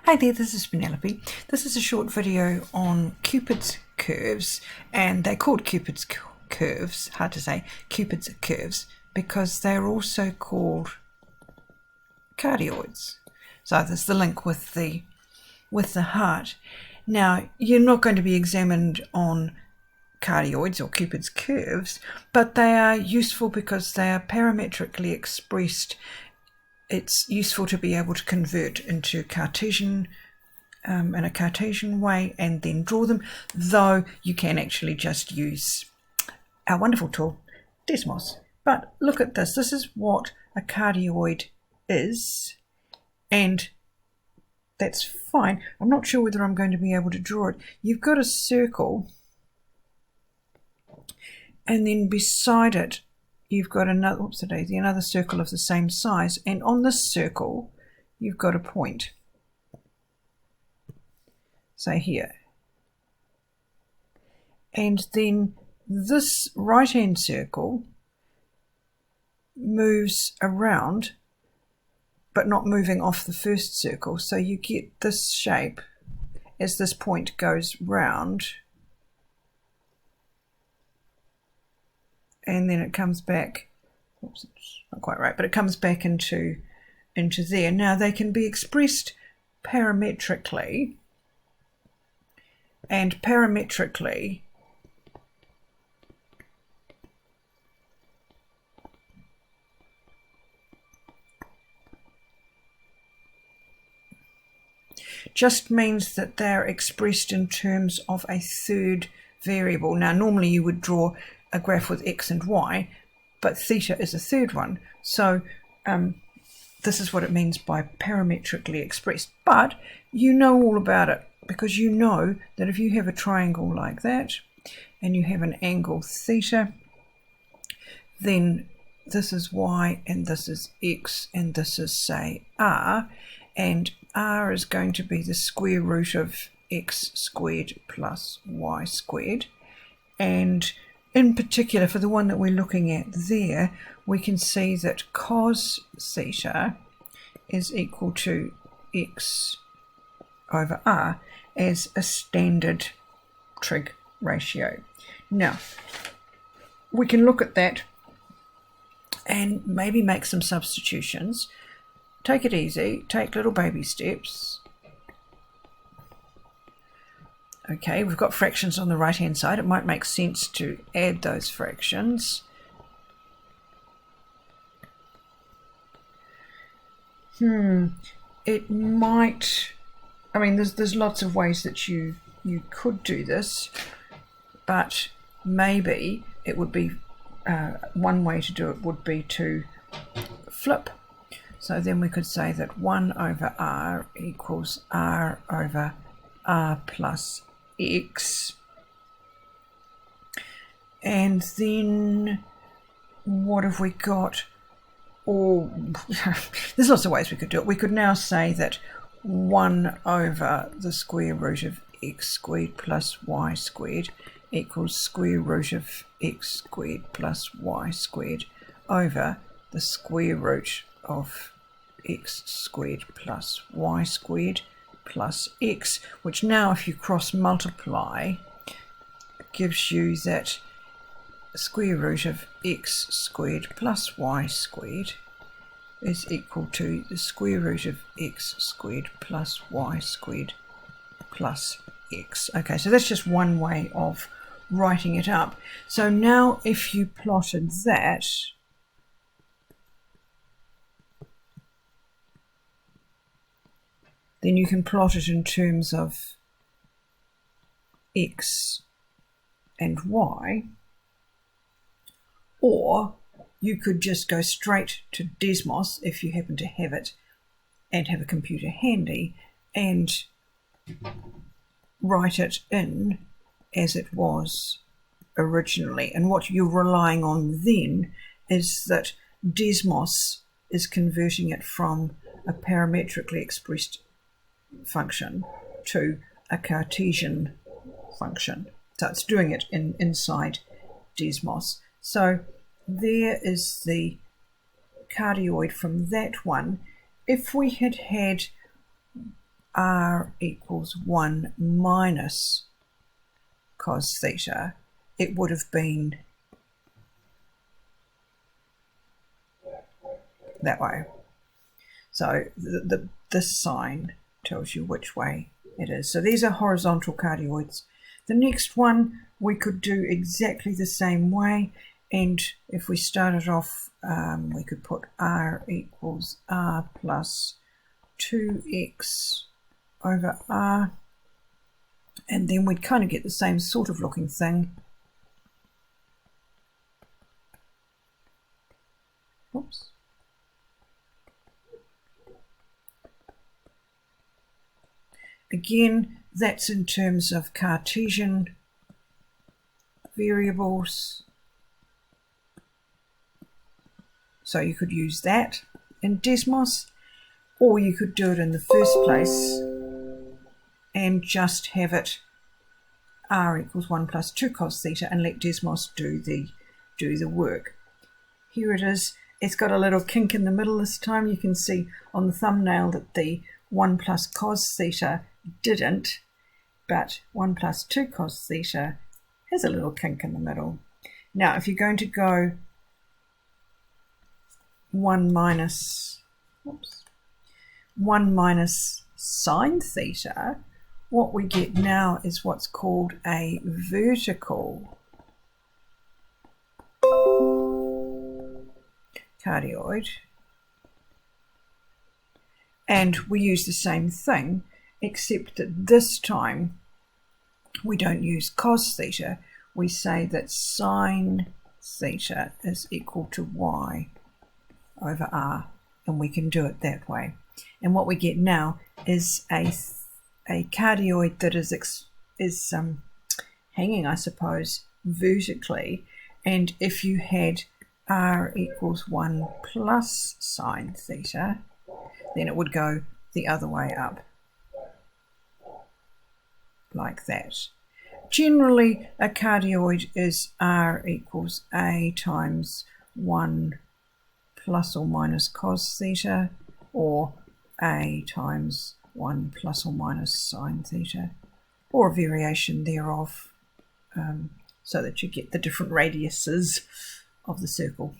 Hi there, this is Penelope. This is a short video on Cupid's curves, and they're called Cupid's curves, hard to say, Cupid's curves, because they're also called cardioids. So there's the link with the heart. Now, you're not going to be examined on cardioids or Cupid's curves, but they are useful because they are parametrically expressed. It's useful to be able to convert into Cartesian in a Cartesian way and then draw them, though you can actually just use our wonderful tool, Desmos. But look at this. This is what a cardioid is, and that's fine. I'm not sure whether I'm going to be able to draw it. You've got a circle, and then beside it you've got another circle of the same size, and on this circle you've got a point, say here, and then this right hand circle moves around but not moving off the first circle, so you get this shape as this point goes round, and then it comes back, oops, it's not quite right, but it comes back into there. Now they can be expressed parametrically, and parametrically just means that they're expressed in terms of a third variable. Now normally you would draw a graph with x and y, but theta is a third one. So this is what it means by parametrically expressed. But you know all about it, because you know that if you have a triangle like that and you have an angle theta, then this is y and this is x and this is, say, r, and r is going to be the square root of x squared plus y squared. And in particular, for the one that we're looking at there, we can see that cos theta is equal to x over r as a standard trig ratio. Now, we can look at that and maybe make some substitutions. Take it easy, take little baby steps. Okay, we've got fractions on the right hand side. It might make sense to add those fractions. It might, I mean, there's lots of ways that you could do this, but maybe it would be, one way to do it would be to flip. So then we could say that 1 over r equals r over r plus x. And then what have we got? Or there's lots of ways we could do it. We could now say that 1 over the square root of x squared plus y squared equals square root of x squared plus y squared over the square root of x squared plus y squared plus x, which now if you cross multiply gives you that square root of x squared plus y squared is equal to the square root of x squared plus y squared plus x. Okay, so that's just one way of writing it up. So now if you plotted that, then you can plot it in terms of x and y, or you could just go straight to Desmos if you happen to have it and have a computer handy and write it in as it was originally. And what you're relying on then is that Desmos is converting it from a parametrically expressed function to a Cartesian function. So it's doing it inside Desmos. So there is the cardioid from that one. If we had r equals 1 minus cos theta, it would have been that way. So this sign tells you which way it is. So these are horizontal cardioids. The next one we could do exactly the same way, and if we started off, we could put r equals r plus 2x over r, and then we'd kind of get the same sort of looking thing. Oops. Again, that's in terms of Cartesian variables. So you could use that in Desmos, or you could do it in the first place and just have it r equals 1 plus 2 cos theta and let Desmos do the work. Here it is. It's got a little kink in the middle this time. You can see on the thumbnail that the 1 plus cos theta didn't, but 1 plus 2 cos theta has a little kink in the middle. Now, if you're going to go 1 minus sine theta, what we get now is what's called a vertical cardioid. And we use the same thing, except that this time we don't use cos theta. We say that sine theta is equal to y over r, and we can do it that way. And what we get now is a cardioid that is hanging, I suppose, vertically. And if you had r equals 1 plus sine theta, then it would go the other way up, like that. Generally, a cardioid is r equals a times 1 plus or minus cos theta, or a times 1 plus or minus sine theta, or a variation thereof, so that you get the different radiuses of the circle.